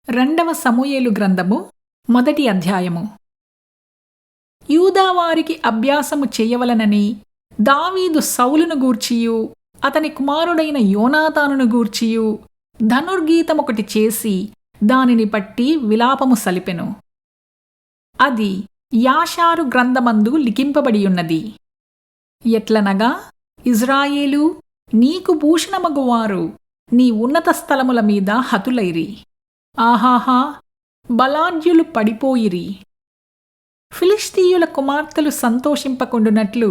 రెండవ సమూయేలు గ్రంథము 1వ అధ్యాయము. యూదావారికి అభ్యాసము చేయవలనని దావీదు సౌలును గూర్చియు అతని కుమారుడైన యోనాతానును గూర్చియు ధనుర్గీతమొకటి చేసి దానిని పట్టి విలాపము సలిపెను. అది యాషారు గ్రంథమందు లిఖింపబడియున్నది. ఎట్లనగా, ఇజ్రాయేలు, నీకు భూషణమగువారు నీ ఉన్నత స్థలముల మీద హతులైరి. ఆహాహా, బలాఢ్యులు పడిపోయిరి. ఫిలిష్తీయుల కుమార్తెలు సంతోషింపకుండునట్లు,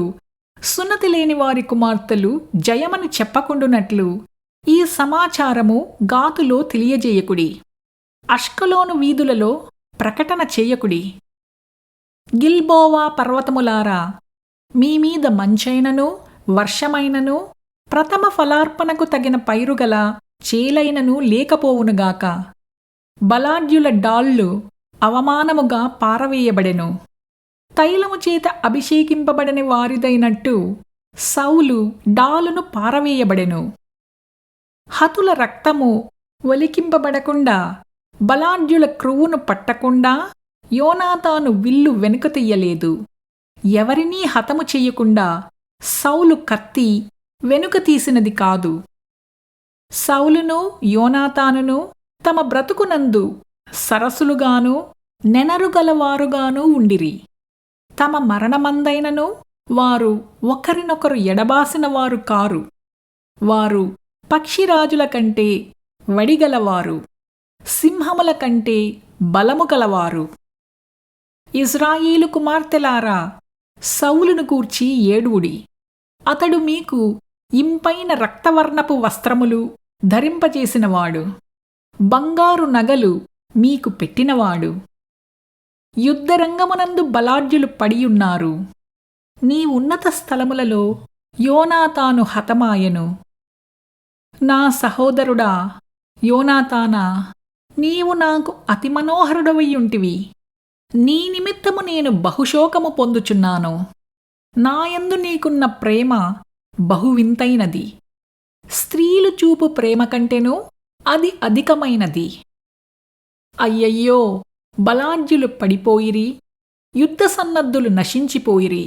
సున్నతి లేని వారి కుమార్తెలు జయమని చెప్పకుండునట్లు ఈ సమాచారము గాతులో తెలియజేయకుడి. అష్కలోను వీధులలో ప్రకటన చేయకుడి. గిల్బోవా పర్వతములారా, మీమీద మంచైనను వర్షమైనను ప్రథమ ఫలార్పణకు తగిన పైరుగల చేలైనను లేకపోవునుగాక. బలాఢ్యుల డాళ్ళు అవమానముగా పారవేయబడెను. తైలము చేత అభిషేకింపబడని వారిదైనట్టు సౌలు డాలును పారవేయబడెను. హతుల రక్తము ఒలికింపబడకుండా, బలాఢ్యుల క్రువ్వును పట్టకుండా యోనాతాను విల్లు వెనుక తీయలేదు. ఎవరినీ హతము చెయ్యకుండా సౌలు కత్తి వెనుక తీసినది కాదు. సౌలును యోనాతానును తమ బ్రతుకునందు సరసులుగాను నెనరుగలవారుగాను ఉండిరి. తమ మరణమందైనను వారు ఒకరినొకరు ఎడబాసిన వారు కారు. వారు పక్షిరాజుల కంటే వడిగలవారు, సింహముల కంటే బలము గలవారు. ఇజ్రాయేలు కుమార్తెలారా, సౌలును గూర్చి ఏడువుడి. అతడు మీకు ఇంపైన రక్తవర్ణపు వస్త్రములు ధరింపజేసినవాడు, బంగారు నగలు మీకు పెట్టినవాడు. యుద్ధరంగమునందు బలాఢ్యులు పడియున్నారు. నీ ఉన్నత స్థలములలో యోనాతాను హతమాయెను. నా సహోదరుడా యోనాతానా, నీవు నాకు అతి మనోహరుడవయ్యుంటివి. నీ నిమిత్తము నేను బహుశోకము పొందుచున్నాను. నాయందు నీకున్న ప్రేమ బహువింతైనది. స్త్రీలు చూపు ప్రేమ కంటెను అది అధికమైనది. అయ్యయ్యో, బలాఢ్యులు పడిపోయిరి, యుద్ధ సన్నద్ధులు నశించిపోయిరి.